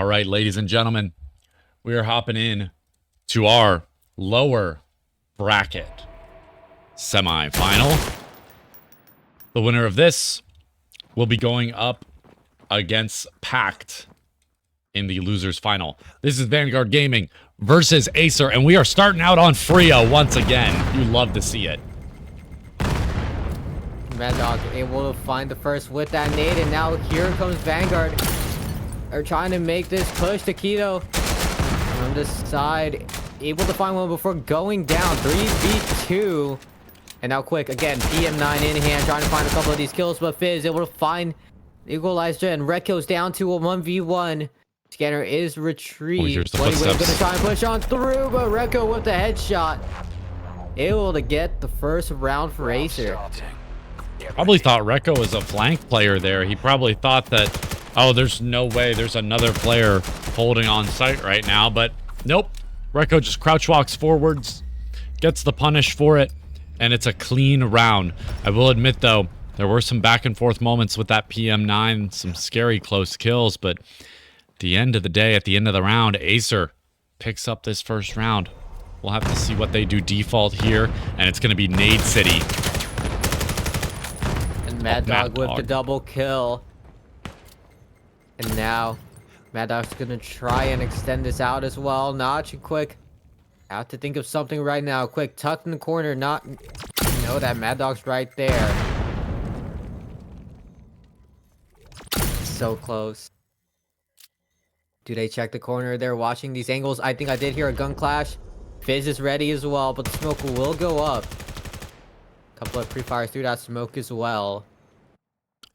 right, ladies and gentlemen, we are hopping in to our lower bracket semi-final. The winner of this will be going up against Pact in the losers final. This is VNGRDgaming versus Acer, and we are starting out on Frio once again. You love to see it. Mad Dog able to find the first with that nade, and now here comes Vanguard. They're trying to make this push to Keto on this side, able to find one before going down. 3v2, and now quick again, PM9 in hand, trying to find a couple of these kills, but Fizz able to find Equalizer, and Rekko's down to a 1v1. Scanner is retrieved. Here's the Bloodywave footsteps. gonna try and push on through, but Rekko with the headshot, able to get the first round for Acer. Probably thought Rekko was a flank player there. He probably thought that, oh, there's no way there's another player holding on site right now, but nope. Rekko just crouch walks forwards, gets the punish for it, and it's a clean round. I will admit, though, there were some back and forth moments with that PM9, some scary close kills, but at the end of the day, at the end of the round, Acer picks up this first round. We'll have to see what they do default here, and it's going to be Nade City. Mad Dog with the double kill. And now, Mad Dog's gonna try and extend this out as well. Notch and Quick. Have to think of something right now. Quick, tucked in the corner, not know that Mad Dog's right there. So close. Do they check the corner? They're watching these angles. I think I did hear a gun clash. Fizz is ready as well, but the smoke will go up. Couple of pre-fires through that smoke as well.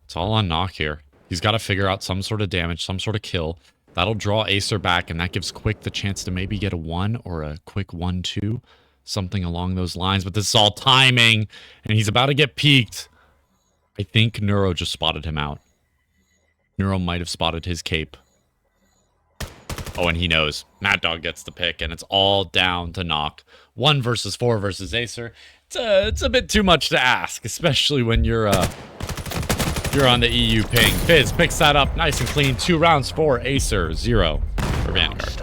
It's all on Knock here. He's got to figure out some sort of damage, some sort of kill. That'll draw Acer back, and that gives Quick the chance to maybe get a 1 or a quick 1-2. Something along those lines. But this is all timing, and he's about to get peeked. I think Neuro just spotted him out. Neuro might have spotted his cape. Oh, and he knows. Mad Dog gets the pick, and it's all down to Knock. 1 versus 4 versus Acer. It's a bit too much to ask, especially when you're on the EU ping. Fizz picks that up nice and clean. 2 rounds for Acer, 0 for Vanguard.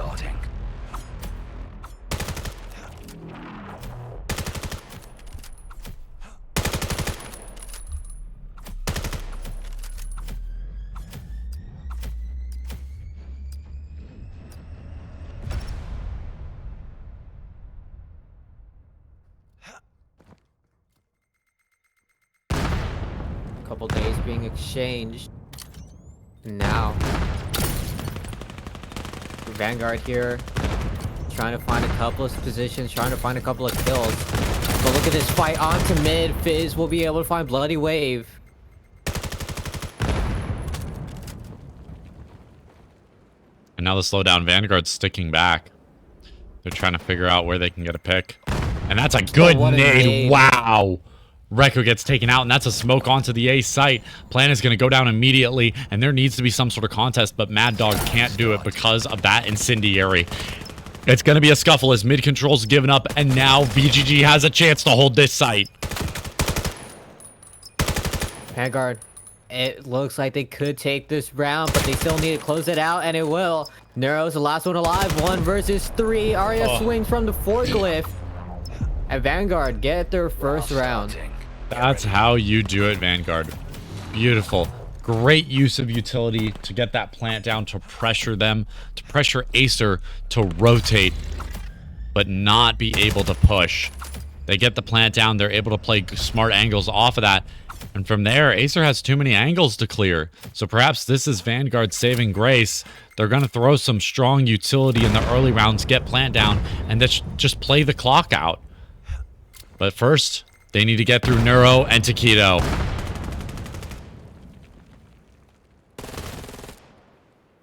Couple days being exchanged. And now Vanguard here trying to find a couple of positions, trying to find a couple of kills. But look at this fight onto mid. Fizz will be able to find Bloody Wave. And now the slowdown Vanguard's sticking back. They're trying to figure out where they can get a pick. And that's a good nade. Wow. Rekko gets taken out, and that's a smoke onto the A site. Plan is going to go down immediately, and there needs to be some sort of contest, but Mad Dog can't do it because of that incendiary. It's going to be a scuffle as mid control's given up, and now VGG has a chance to hold this site. Vanguard, it looks like they could take this round, but they still need to close it out, and it will. Neuro's the last one alive. 1 versus 3. Arya swings from the forklift, and Vanguard get their first round. That's how you do it, Vanguard. Beautiful. Great use of utility to get that plant down, to pressure them, to pressure Acer to rotate, but not be able to push. They get the plant down. They're able to play smart angles off of that. And from there, Acer has too many angles to clear. So perhaps this is Vanguard's saving grace. They're going to throw some strong utility in the early rounds, get plant down, and just play the clock out. But first, they need to get through Neuro and Taquito.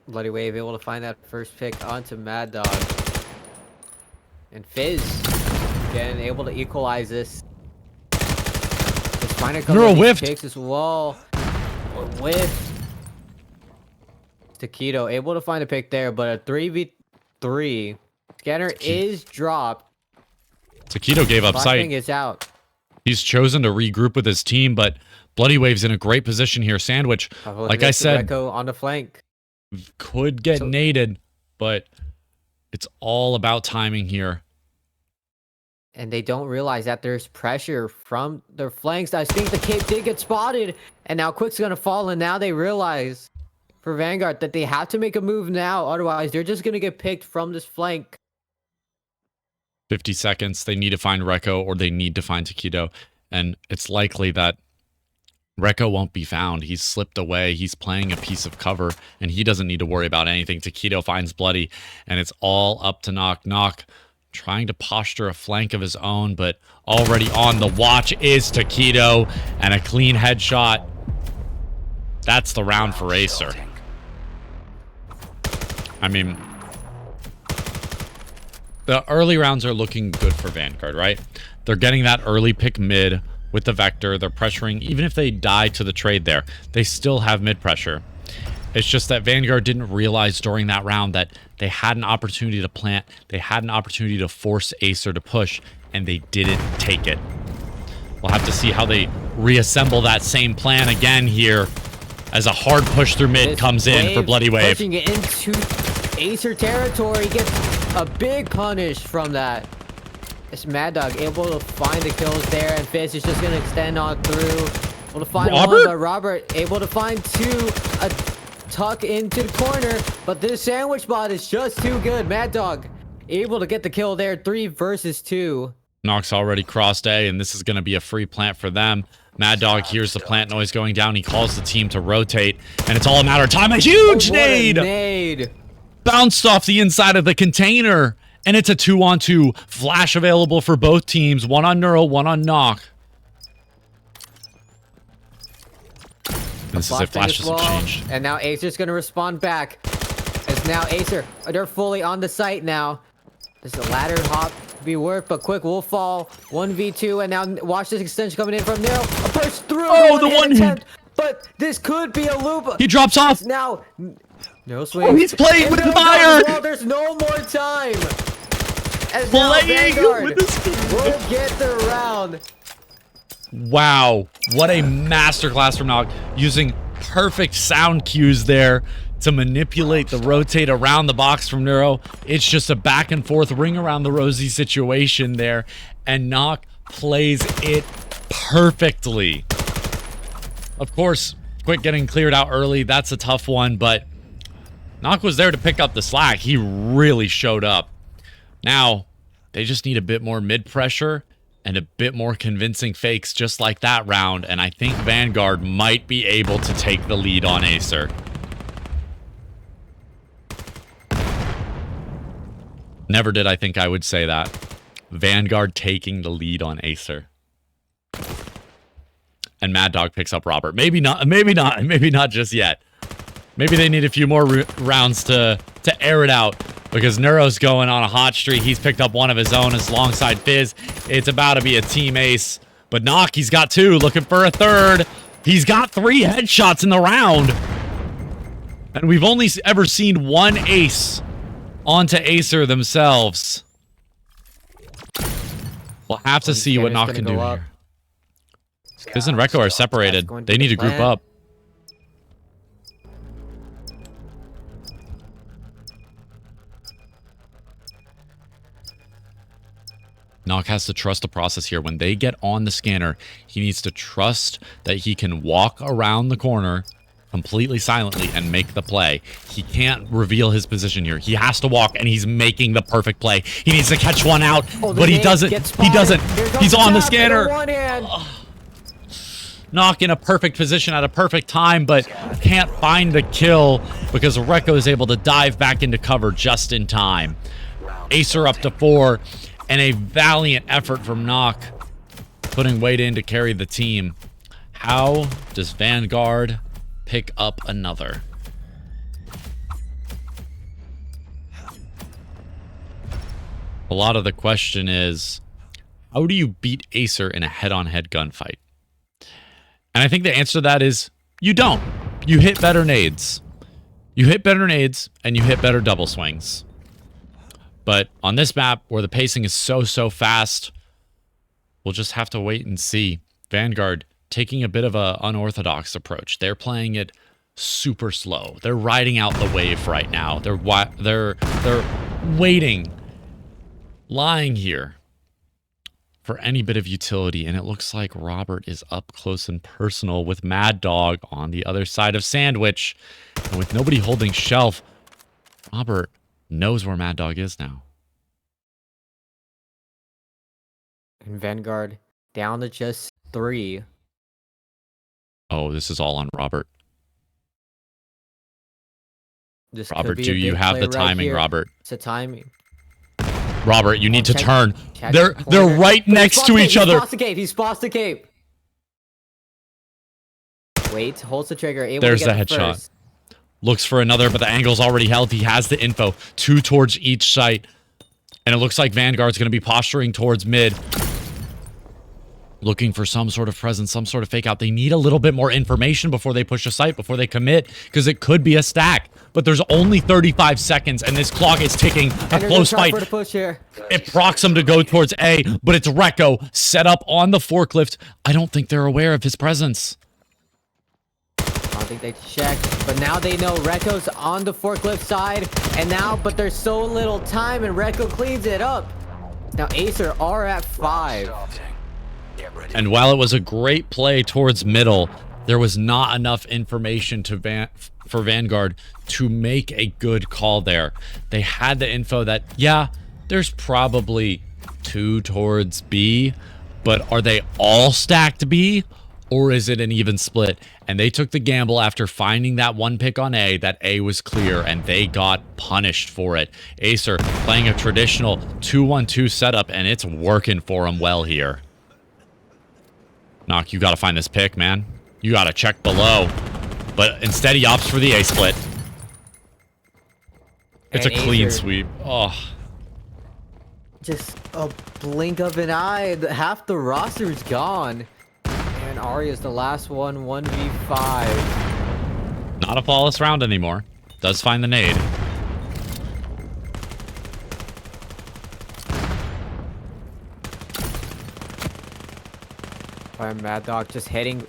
Bloody Wave able to find that first pick onto Mad Dog. And Fizz, again, able to equalize this. Just find a couple of these picks as well. With Taquito, able to find a pick there, but a 3v3. Scanner is dropped. Taquito gave up sight. Is out. He's chosen to regroup with his team, but Bloody Wave's in a great position here. Sandwich, like I said, Rekko on the flank. Could get naded, but it's all about timing here. And they don't realize that there's pressure from their flanks. I think the cape did get spotted, and now Quick's gonna fall, and now they realize for Vanguard that they have to make a move now, otherwise they're just gonna get picked from this flank. 50 seconds. They need to find Rekko or they need to find Taquito. And it's likely that Rekko won't be found. He's slipped away. He's playing a piece of cover, and he doesn't need to worry about anything. Taquito finds Bloody, and it's all up to Knock. Knock trying to posture a flank of his own, but already on the watch is Taquito, and a clean headshot. That's the round for Acer. I mean, the early rounds are looking good for Vanguard, right? They're getting that early pick mid with the Vector. They're pressuring. Even if they die to the trade there, they still have mid pressure. It's just that Vanguard didn't realize during that round that they had an opportunity to plant. They had an opportunity to force Acer to push, and they didn't take it. We'll have to see how they reassemble that same plan again here as a hard push through mid comes in for Bloody Wave. Pushing it into Acer territory, gets a big punish from that. It's Mad Dog able to find the kills there, and Fizz is just going to extend on through. Able to find one, but Robert able to find two. A tuck into the corner, but this sandwich bot is just too good. Mad Dog able to get the kill there. 3 versus 2. Nox already crossed A, and this is going to be a free plant for them. Mad Dog hears the plant noise going down. He calls the team to rotate, and it's all a matter of time. A huge nade! Bounced off the inside of the container, and it's a 2-on-2. Flash available for both teams. One on Neuro, one on Knock. This is it. Flash doesn't change. And now Acer's going to respond back. As now Acer, they're fully on the site now. Does the ladder hop be worth? But Quick will fall. 1v2, and now watch this extension coming in from Nero. A burst through. Oh, the one hit. But this could be a loop. He drops off. Now, no swing. Oh, he's playing with fire. Well, there's no more time. As playing with his will get the round. Wow, what a masterclass from Nog, using perfect sound cues there to manipulate the rotate around the box from Neuro. It's just a back and forth ring around the rosy situation there, and Nog plays it perfectly. Of course, Quick getting cleared out early, that's a tough one, but Nog was there to pick up the slack. He really showed up. Now, they just need a bit more mid pressure and a bit more convincing fakes just like that round, and I think Vanguard might be able to take the lead on Acer. Never did I think I would say that. Vanguard taking the lead on Acer. And Mad Dog picks up Robert. Maybe not just yet. Maybe they need a few more rounds to air it out, because Neuro's going on a hot streak. He's picked up one of his own alongside Fizz. It's about to be a team ace. But Knock, he's got 2, looking for a 3rd. He's got 3 headshots in the round. And we've only ever seen 1 ace onto Acer themselves. We'll have to see what Knock can do here. Fizz and Rekko are separated. They need to group up. Knock has to trust the process here. When they get on the scanner, he needs to trust that he can walk around the corner completely silently and make the play. He can't reveal his position here. He has to walk, and he's making the perfect play. He needs to catch one out, but he doesn't. He doesn't. He's on the scanner. Knock in a perfect position at a perfect time, but can't find the kill because Rekko is able to dive back into cover just in time. Acer up to 4. And a valiant effort from Knock, putting weight in to carry the team. How does Vanguard pick up another? A lot of the question is, how do you beat Acer in a head-on-head gunfight? And I think the answer to that is, you don't. You hit better nades. You hit better nades, and you hit better double swings. But on this map, where the pacing is so fast, we'll just have to wait and see. Vanguard taking a bit of an unorthodox approach. They're playing it super slow. They're riding out the wave right now. They're waiting, lying here for any bit of utility, and it looks like Robert is up close and personal with Mad Dog on the other side of Sandwich. And with nobody holding shelf, Robert knows where Mad Dog is now. And Vanguard down to just 3. Oh, this is all on Robert. This Robert, do you have the timing, Robert? It's a timing. Robert, you need to turn. Check They're right next to each other. He's spotted the cape. Wait, holds the trigger. There's the headshot. Looks for another, but the angle's already held. He has the info. 2 towards each site. And it looks like Vanguard's going to be posturing towards mid. Looking for some sort of presence, some sort of fake out. They need a little bit more information before they push a site, before they commit, because it could be a stack. But there's only 35 seconds, and this clock is ticking. A close fight. It procs him to go towards A, but it's Recco set up on the forklift. I don't think they're aware of his presence. I don't think they checked, but now they know Recco's on the forklift side, and now, but there's so little time, and Recco cleans it up. Now Acer are at 5. And while it was a great play towards middle, there was not enough information for Vanguard to make a good call there. They had the info that, yeah, there's probably 2 towards B, but are they all stacked B? Or is it an even split? And they took the gamble after finding that one pick on A, that A was clear, and they got punished for it. Acer playing a traditional 2-1-2 setup, and it's working for him well here. Knock, you gotta find this pick, man. You gotta check below. But instead he opts for the A split. It's a clean sweep. Oh. Just a blink of an eye. Half the roster's gone. And Arya's the last one, 1v5. Not a flawless round anymore. Does find the nade. Alright, Mad Dog just hiding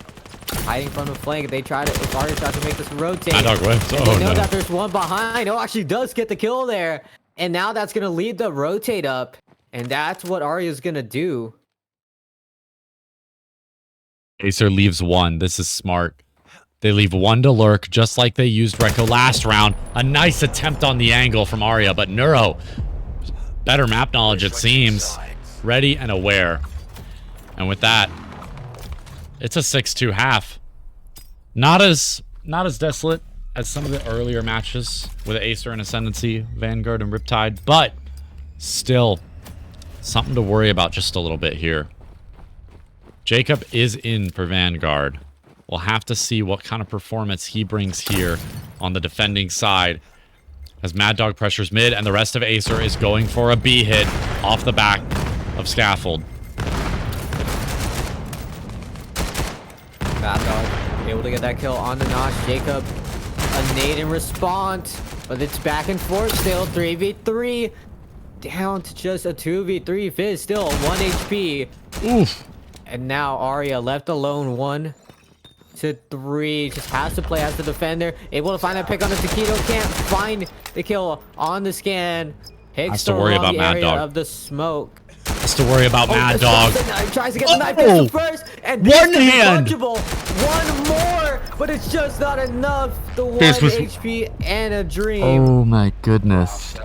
from the flank. They try to, if Arya tries to make this rotate. Mad Dog whips. Oh, they know that there's one behind. Oh, actually does get the kill there. And now that's going to lead the rotate up. And that's what Arya's going to do. Acer leaves 1. This is smart. They leave 1 to lurk, just like they used Recco last round. A nice attempt on the angle from Arya, but Neuro, better map knowledge it seems. Ready and aware. And with that, it's a 6-2 half. Not as desolate as some of the earlier matches with Acer and Ascendancy, Vanguard and Riptide, but still something to worry about just a little bit here. Jacob is in for Vanguard. We'll have to see what kind of performance he brings here on the defending side as Mad Dog pressures mid, and the rest of Acer is going for a B hit off the back of Scaffold. Mad Dog able to get that kill on the notch. Jacob, a nade in response, but it's back and forth still. 3v3 down to just a 2v3. Fizz still 1 HP. Oof. And now Arya left alone. 1 to 3. Just has to play as the defender. Able to find that pick on the Taquito. Can't find the kill on the scan. Has to worry about Mad Dog. Of the smoke. Has to worry about Mad Dog. Tries to get the knife pistol first, and one hand. One more, but it's just not enough. The 1 HP and a dream. Oh my goodness.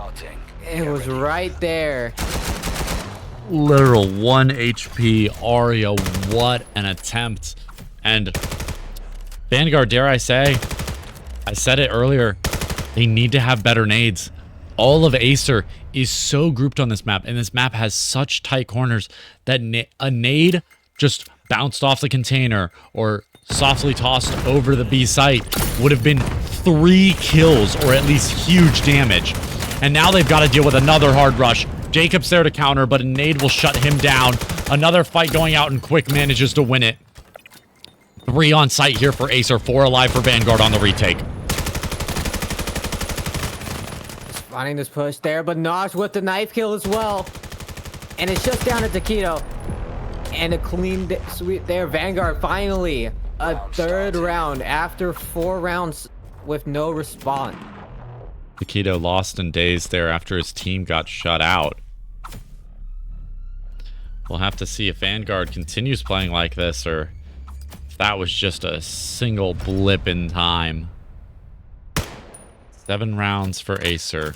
It was right there. Literal 1 HP. Arya, what an attempt. And Vanguard, dare I say, I said it earlier, they need to have better nades. All of Acer is so grouped on this map, and this map has such tight corners that a nade just bounced off the container or softly tossed over the B site would have been 3 kills or at least huge damage. And now they've got to deal with another hard rush. Jacob's there to counter, but a nade will shut him down. Another fight going out, and Quick manages to win it. 3 on site here for Acer, 4 alive for Vanguard on the retake. Finding this push there, but Nosh with the knife kill as well. And it's just down to Taquito. And a clean sweep there. Vanguard finally a 3rd round after 4 rounds with no response. Taquito lost in days there after his team got shut out. We'll have to see if Vanguard continues playing like this or if that was just a single blip in time. 7 rounds for Acer.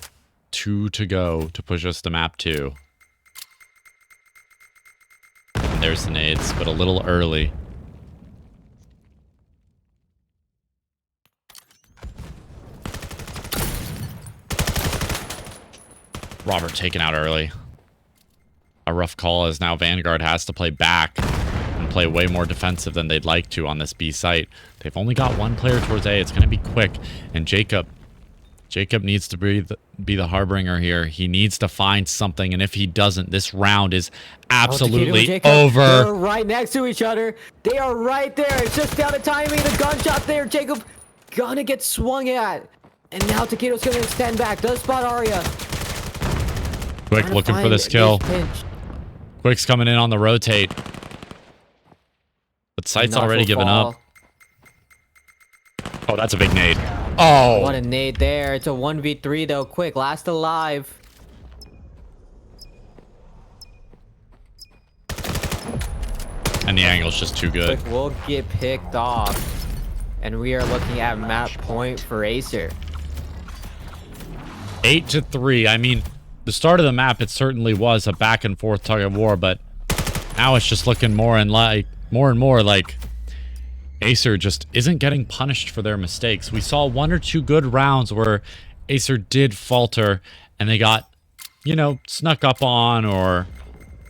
2 to go to push us to map 2. And there's the nades, but a little early. Robert taken out early. A rough call as now Vanguard has to play back and play way more defensive than they'd like to on this B site. They've only got 1 player towards A. It's going to be quick. And Jacob needs to be the harbinger here. He needs to find something. And if he doesn't, this round is absolutely over. They're right next to each other. They are right there. It's just down to timing. The gunshot there. Jacob gonna get swung at. And now Taquito's gonna extend back. Does spot Arya. Quick looking for this kill. Quick's coming in on the rotate. But Sight's already given up. Oh, that's a big nade. Oh! What a nade there. It's a 1v3 though. Quick, last alive. And the angle's just too good. Quick will get picked off. And we are looking at map point for Acer. 8-3. I mean, the start of the map, it certainly was a back and forth tug of war, but now it's just looking more and more like Acer just isn't getting punished for their mistakes. We saw 1 or 2 good rounds where Acer did falter and they got, you know, snuck up on or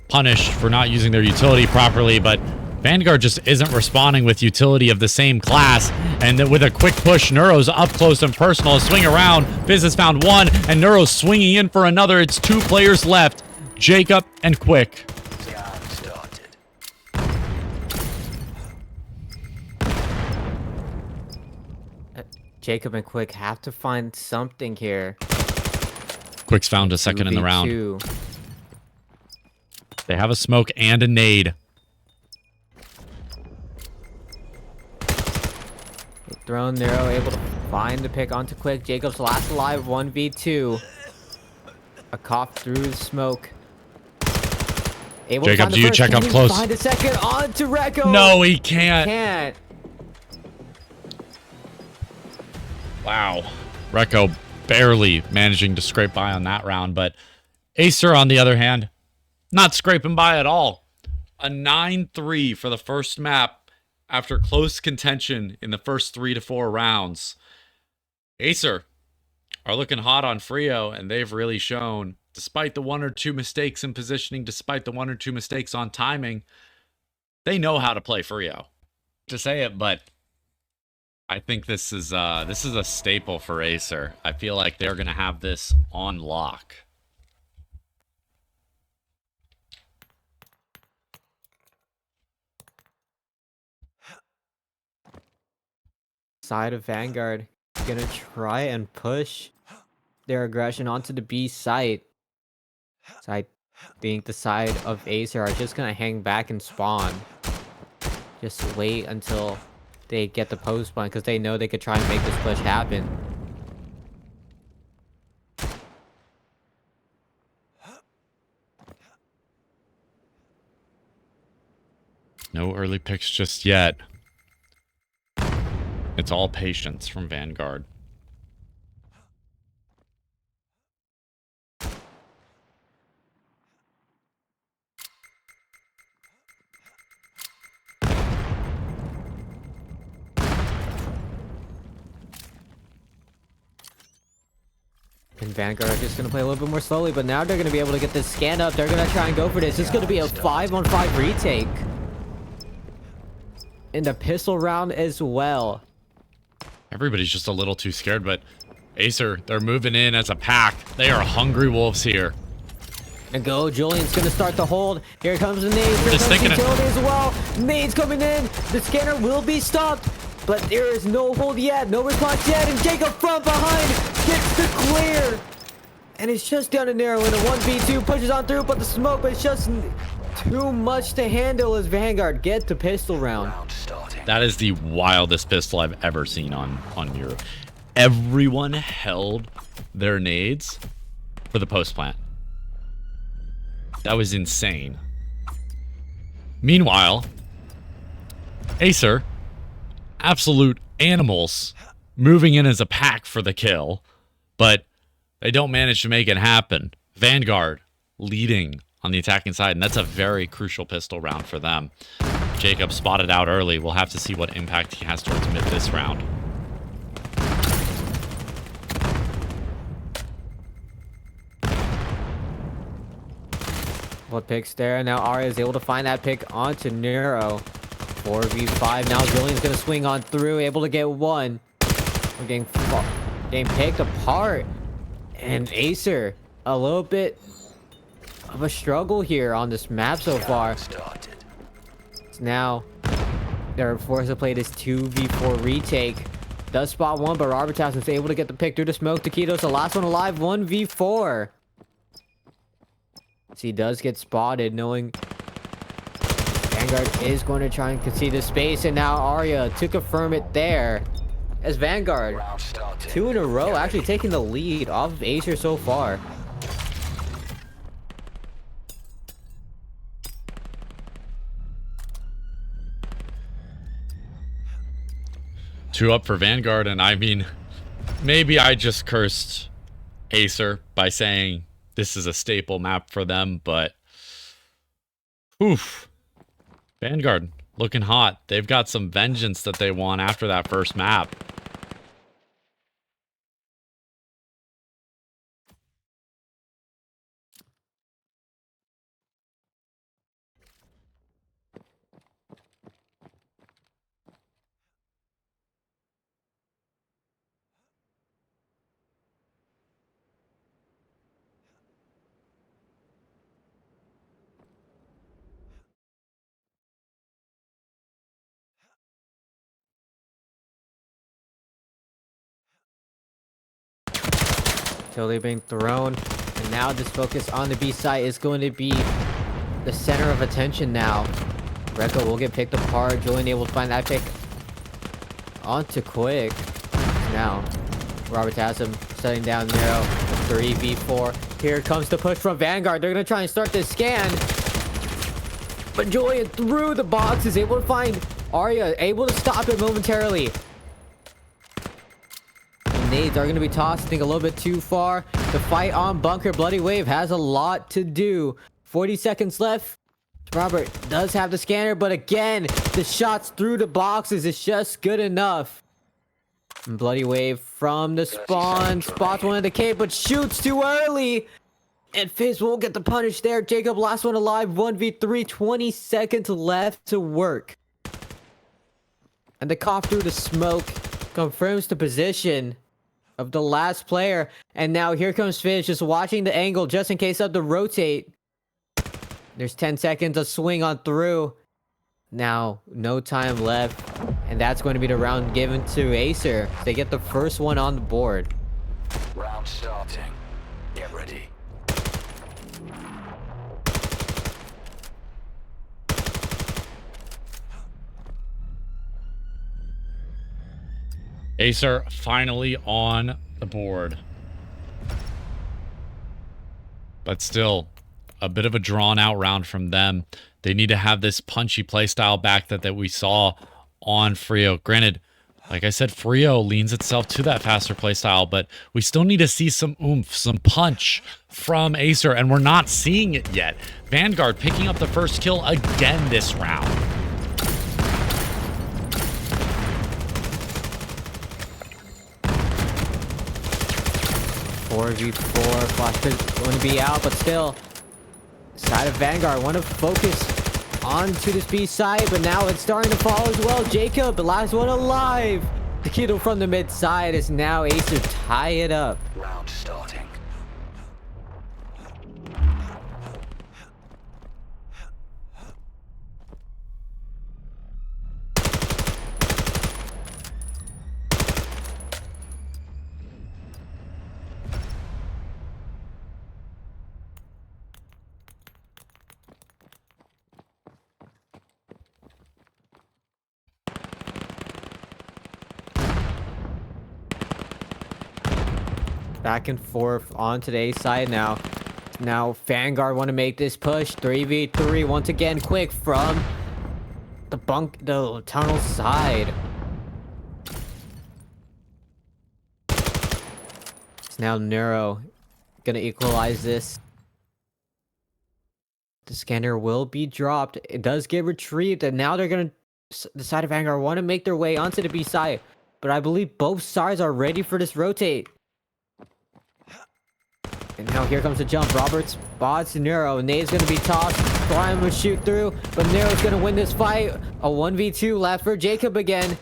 punished for not using their utility properly, but Vanguard just isn't responding with utility of the same class. And with a quick push, Neuro's up close and personal. A swing around. Fizz has found 1, and Neuro's swinging in for another. It's 2 players left. Jacob and Quick. Jacob and Quick have to find something here. Quick's found a second in the round. They have a smoke and a nade. Thrown Neuro, able to find the pick onto Quick. Jacob's last alive, 1v2. A cough through the smoke. Able Jacob, do you check up close? Find a second onto Recco. No, he can't. Can't. Wow. Recco barely managing to scrape by on that round, but Acer, on the other hand, not scraping by at all. A 9-3 for the first map. After close contention in the first 3 to 4 rounds. Acer are looking hot on Frio, and they've really shown, despite the 1 or 2 mistakes in positioning, despite the 1 or 2 mistakes on timing, they know how to play Frio. To say it, but I think this is a staple for Acer. I feel like they're gonna have this on lock. Side of Vanguard gonna try and push their aggression onto the B site. So I think the side of Acer are just gonna hang back and spawn. Just wait until they get the post spawn because they know they could try and make this push happen. No early picks just yet. It's all patience from Vanguard. And Vanguard are just going to play a little bit more slowly, but now they're going to be able to get this scan up. They're going to try and go for this. It's going to be a 5-on-5 retake. In the pistol round as well. Everybody's just a little too scared, but Acer, they're moving in as a pack. They are hungry wolves here. And go, Julian's gonna start the hold. Here comes the nade. Here Just comes thinking utility as well. Nade's coming in. The scanner will be stopped, but there is no hold yet. No response yet. And Jacob from behind gets the clear. And it's just down to narrow in a 1v2. Pushes on through, but the smoke is just too much to handle as Vanguard get to pistol round. That is the wildest pistol I've ever seen on Europe. everyone held their nades for the post plant. That was insane. Meanwhile, Acer, absolute animals, moving in as a pack for the kill, but they don't manage to make it happen. Vanguard leading on the attacking side, and that's a very crucial pistol round for them. Jacob spotted out early. We'll have to see what impact he has towards mid this round. What picks there? Now Arya is able to find that pick onto Nero. 4v5. Now Julian's going to swing on through, able to get one. We're getting picked apart. And Acer, a little bit of a struggle here on this map so far. Now, they're forced to play this 2v4 retake. Does spot one, but Robertas is able to get the pick through the smoke. Taquitos, the last one alive, 1v4. So he does get spotted, knowing Vanguard is going to try and concede the space. And now Arya to confirm it there. As Vanguard, 2 in a row, actually taking the lead off of Acer so far. Two up for Vanguard, and I mean, maybe I just cursed Acer by saying this is a staple map for them, but oof. Vanguard looking hot. They've got some vengeance that they want after that first map. Totally being thrown. And now this focus on the B side is going to be the center of attention now. Rekka will get picked apart. Julian able to find that pick onto Quick. Now, Robert has him setting down Nero. 3v4. Here comes the push from Vanguard. They're going to try and start this scan. But Julian through the box is able to find Arya, able to stop it momentarily. Nades are going to be tossed, I think, a little bit too far. The fight on bunker. Bloody Wave has a lot to do. 40 seconds left. Robert does have the scanner, but again, the shots through the boxes is just good enough. And Bloody Wave from the spawn. Spots one in the cave, but shoots too early. And Fizz will get the punish there. Jacob, last one alive. 1v3. 20 seconds left to work. And the cough through the smoke confirms the position of the last player. And now here comes Fizz, just watching the angle just in case of the rotate. There's 10 seconds of swing on through. Now, no time left. And that's going to be the round given to Acer. They get the first one on the board. Round starting. Get ready. Acer finally on the board. But still, a bit of a drawn-out round from them. They need to have this punchy playstyle back that we saw on Frio. Granted, like I said, Frio leans itself to that faster playstyle, but we still need to see some oomph, some punch from Acer, and we're not seeing it yet. Vanguard picking up the first kill again this round. 4v4. Flash is going to be out, but still, side of Vanguard want to focus onto this B side, but now it's starting to fall as well. Jacob, the last one alive. The kiddo from the mid side is now Acer tie it up. Round starting. back and forth on today's side now. Now Vanguard want to make this push. 3v3 once again, quick from the tunnel side. It's now Neuro gonna equalize this. The scanner will be dropped. It does get retrieved, and now they're gonna, the side of Vanguard want to make their way onto the B side. But I believe both sides are ready for this rotate. And now here comes the jump. Robert spots Nero. Nade's going to be tossed. Brian will shoot through, but Nero's going to win this fight. A 1v2 left for Jacob again.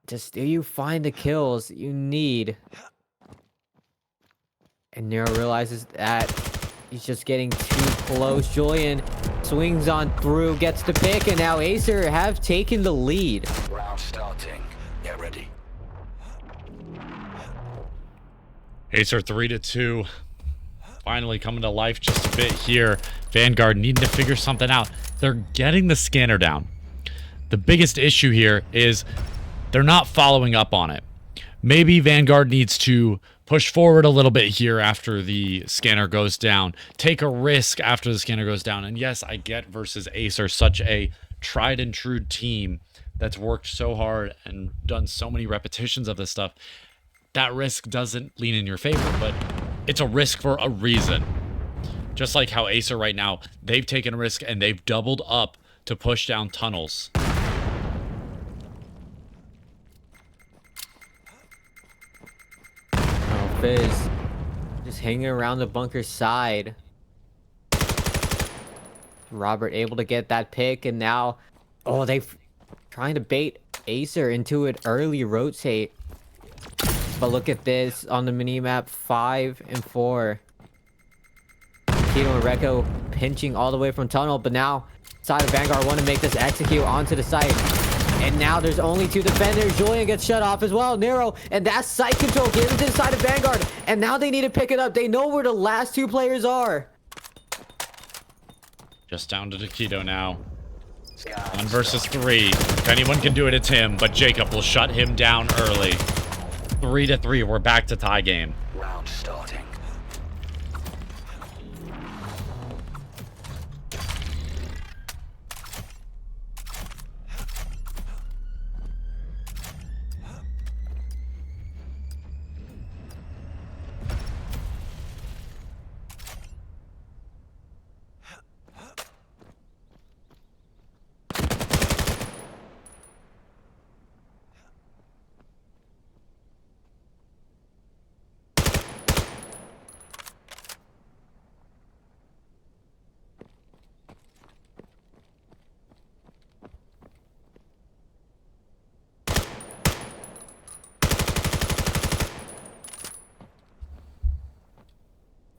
Just do you find the kills you need? And Nero realizes that he's just getting too close. Julian swings on through, gets the pick, and now Acer have taken the lead. Round starting. Get ready. Acer 3-2. Finally coming to life just a bit here. Vanguard needing to figure something out. They're getting the scanner down. The biggest issue here is they're not following up on it. Maybe Vanguard needs to push forward a little bit here after the scanner goes down. Take a risk after the scanner goes down. And yes, I get versus Acer, such a tried and true team that's worked so hard and done so many repetitions of this stuff. That risk doesn't lean in your favor, but it's a risk for a reason. Just like how Acer right now, they've taken a risk and they've doubled up to push down tunnels. Oh, Fizz just hanging around the bunker side. Robert able to get that pick, and now, oh, they're trying to bait Acer into an early rotate. But look at this on the minimap, 5 and 4. Tito and Rekko pinching all the way from tunnel, but now side of Vanguard want to make this execute onto the site. And now there's only 2 defenders. Julian gets shut off as well. Nero, and that's site control given to the side of Vanguard. And now they need to pick it up. They know where the last 2 players are. Just down to Taquito now. 1 versus 3. If anyone can do it, it's him, but Jacob will shut him down early. 3-3, we're back to tie game. Round starting.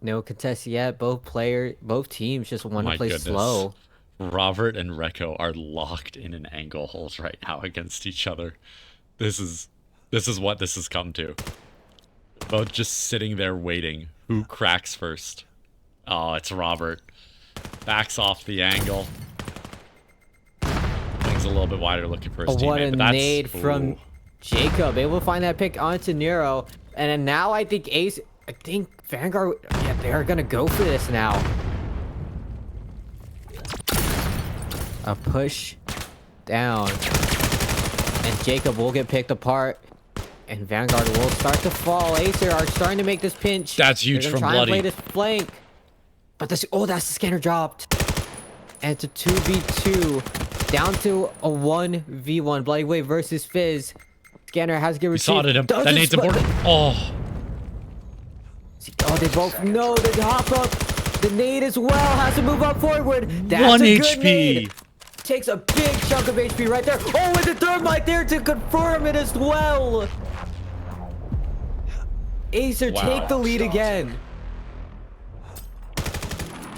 No contest yet. Both teams just want to play slow. Robert and Rekko are locked in an angle holes right now against each other. This is what this has come to. Both just sitting there waiting. Who cracks first? Oh, it's Robert. Backs off the angle. Things a little bit wider, looking for his teammate. What a but that's, nade from Jacob. Able to find that pick onto Nero. And then now I think Vanguard, yeah, they're gonna go for this now. A push down. And Jacob will get picked apart. And Vanguard will start to fall. Acer are starting to make this pinch. That's huge from try Bloody. And play this flank. But this, oh, that's the scanner dropped. And it's a 2v2. Down to a 1v1. Bloody Wave versus Fizz. Scanner has to get retrieved. We saw it him. That nade's important. Oh. Oh, they both know they hop up. The nade as well has to move up forward. That's 1 a good HP. nade. Takes a big chunk of HP right there. Oh, and the thermite there to confirm it as well. Acer take the lead again.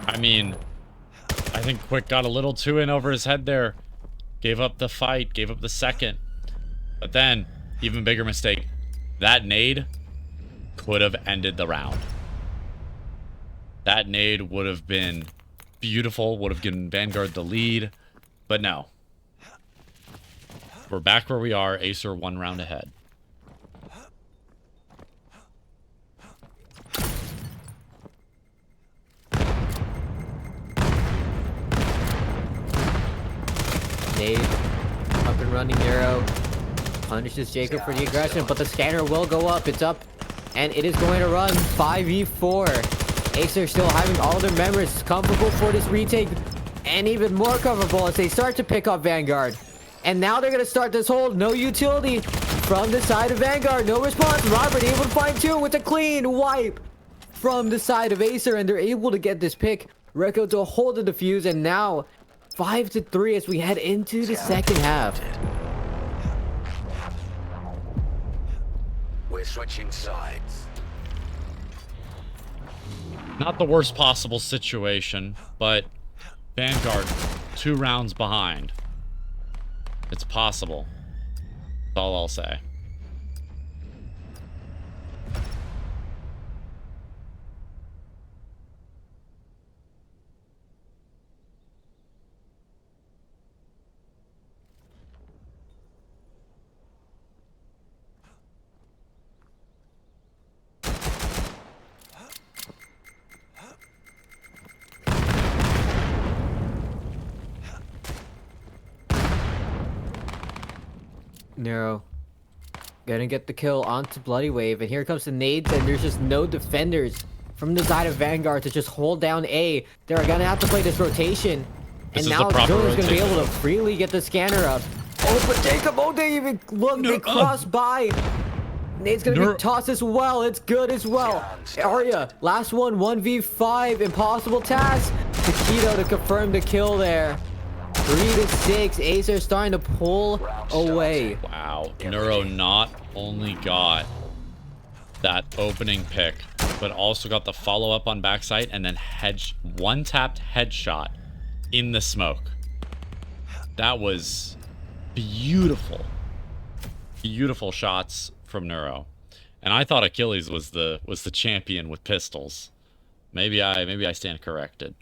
I mean, I think Quick got a little too in over his head there. Gave up the fight, gave up the second. But then, even bigger mistake. That nade could have ended the round. That nade would have been beautiful, would have given Vanguard the lead. But no. We're back where we are. Acer 1 round ahead. Nade up and running. Nero punishes Jacob for the aggression, but the scanner will go up. It's up, and it is going to run 5v4. Acer still having all their members comfortable for this retake, and even more comfortable as they start to pick up Vanguard. And now they're going to start this hold. No utility from the side of Vanguard. No response. Robert able to find two with a clean wipe from the side of Acer, and they're able to get this pick. Recco to hold the defuse, and now 5-3 as we head into the second half. We're switching sides. Not the worst possible situation, but Vanguard 2 rounds behind. It's possible. That's all I'll say. Nero gonna get the kill onto Bloody Wave, and here comes the nades, and there's just no defenders from the side of Vanguard to just hold down A. They're gonna have to play this rotation, and now Julian's gonna be able to freely get the scanner up. Oh, but Jacob, oh, they even look, they cross by. Nade's gonna be tossed as well. It's good as well. Arya, last one, 1v5, impossible task. Taquito to confirm the kill there. 3-6. Acer starting to pull away. Wow. Neuro not only got that opening pick, but also got the follow-up on backside and then one-tapped headshot in the smoke. That was beautiful. Beautiful shots from Neuro. And I thought Achilles was the champion with pistols. Maybe I stand corrected.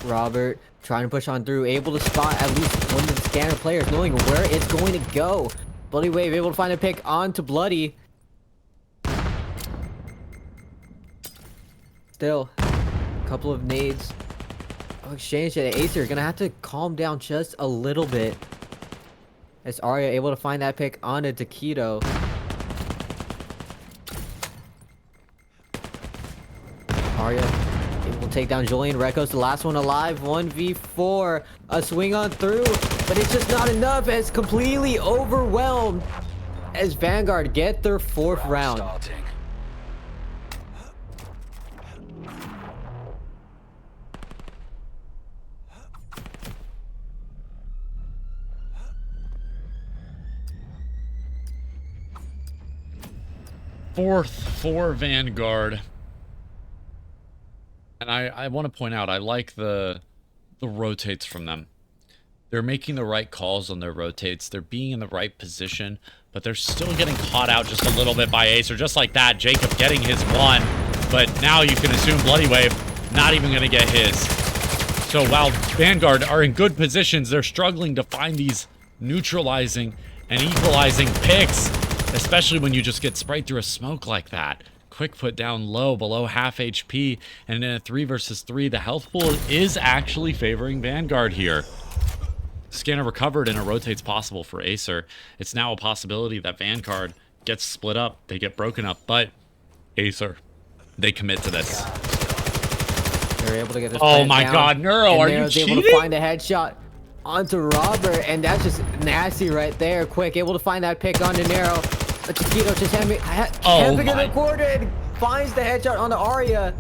Robert trying to push on through, able to spot at least one of the scanner players, knowing where it's going to go. Bloody Wave able to find a pick onto Bloody. Still, a couple of nades exchanged. Acer gonna have to calm down just a little bit. As Arya able to find that pick onto Taquito. Arya will take down Julian. Recco's the last one alive. 1v4. A swing on through, but it's just not enough as completely overwhelmed as Vanguard get their 4th round. Fourth for Vanguard. And I want to point out, I like the rotates from them. They're making the right calls on their rotates. They're being in the right position, but they're still getting caught out just a little bit by Acer. Just like that, Jacob getting his one, but now you can assume Bloody Wave not even going to get his. So while Vanguard are in good positions, they're struggling to find these neutralizing and equalizing picks, especially when you just get sprayed through a smoke like that. Quick put down low, below half HP, and in a 3 versus 3, the health pool is actually favoring Vanguard here. Scanner recovered and a rotate's possible for Acer. It's now a possibility that Vanguard gets split up, they get broken up, but Acer, they commit to this. They're able to get this. Oh my god, Neuro, are you cheating? Able to find a headshot onto Robert, and that's just nasty right there. Quick, able to find that pick onto Nero. But Taquito just having it recorded. Finds the headshot on the Arya.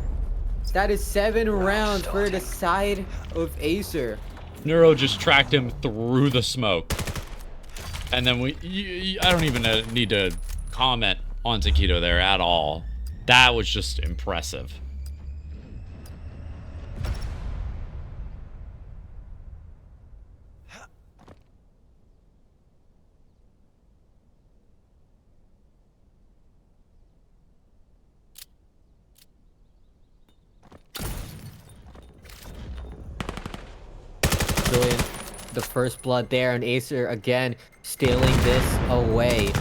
That is 7 rounds for the side of Acer. Neuro just tracked him through the smoke. And then I don't even need to comment on Taquito there at all. That was just impressive. Julian, the first blood there, and Acer again stealing this away.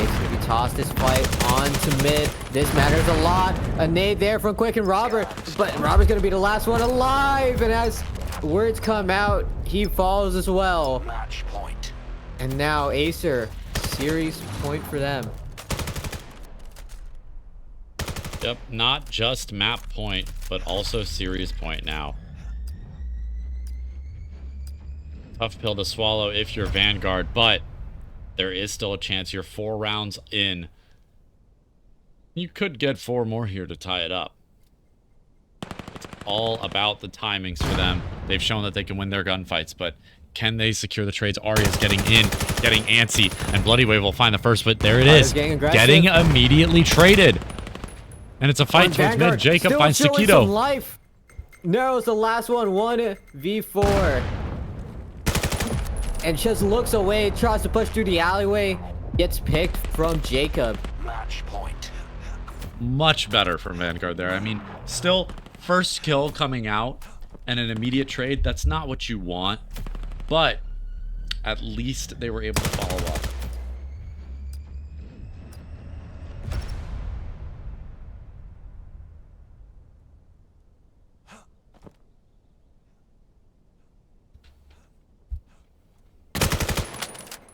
Nate's gonna be tossed this fight on to mid. This matters a lot. A nade there from Quick and Robert, but Robert's gonna be the last one alive. And as words come out, he falls as well. Match point. And now Acer, series point for them. Yep, not just map point, but also series point now. Tough pill to swallow if you're Vanguard, but there is still a chance you're 4 rounds in. You could get 4 more here to tie it up. It's all about the timings for them. They've shown that they can win their gunfights, but can they secure the trades? Arya's getting in, getting antsy, and Bloody Wave will find the first, but there it is. Getting immediately traded. And it's a fight towards mid. Jacob finds Taquito. Life. Narrows the last one, 1v4. And just looks away, tries to push through the alleyway, gets picked from Jacob. Match point. Much better from Vanguard there. I mean, still, first kill coming out and an immediate trade, that's not what you want. But at least they were able to follow up.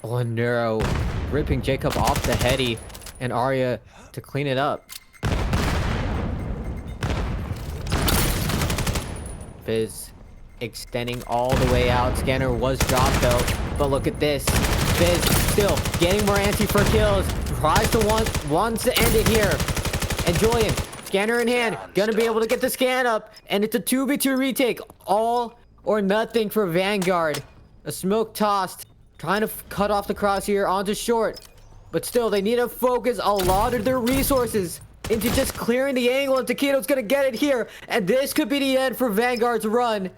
Oh, Neuro ripping Jacob off the heady, and Arya to clean it up. Fizz extending all the way out. Scanner was dropped though, but look at this. Fizz still getting more anti for kills. Tries to wants to end it here. And Julian, scanner in hand, gonna be able to get the scan up, and it's a 2v2 retake. All or nothing for Vanguard. A smoke tossed. Trying to cut off the crosshair onto short. But still, they need to focus a lot of their resources into just clearing the angle. And Taquito's going to get it here. And this could be the end for Vanguard's run.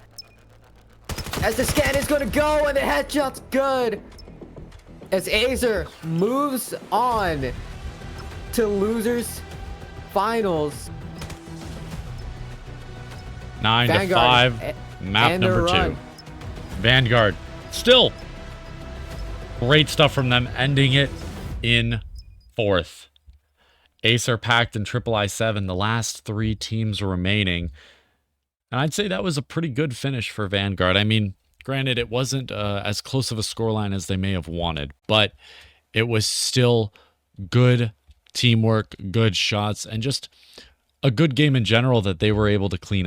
As the scan is going to go and the headshot's good. As Acer moves on to losers finals. 9-5. Map number 2. Vanguard still. Great stuff from them, ending it in 4th. Acer, Pact, and Triple I7, the last 3 teams remaining. And I'd say that was a pretty good finish for Vanguard. I mean, granted, it wasn't as close of a scoreline as they may have wanted, but it was still good teamwork, good shots, and just a good game in general that they were able to clean up.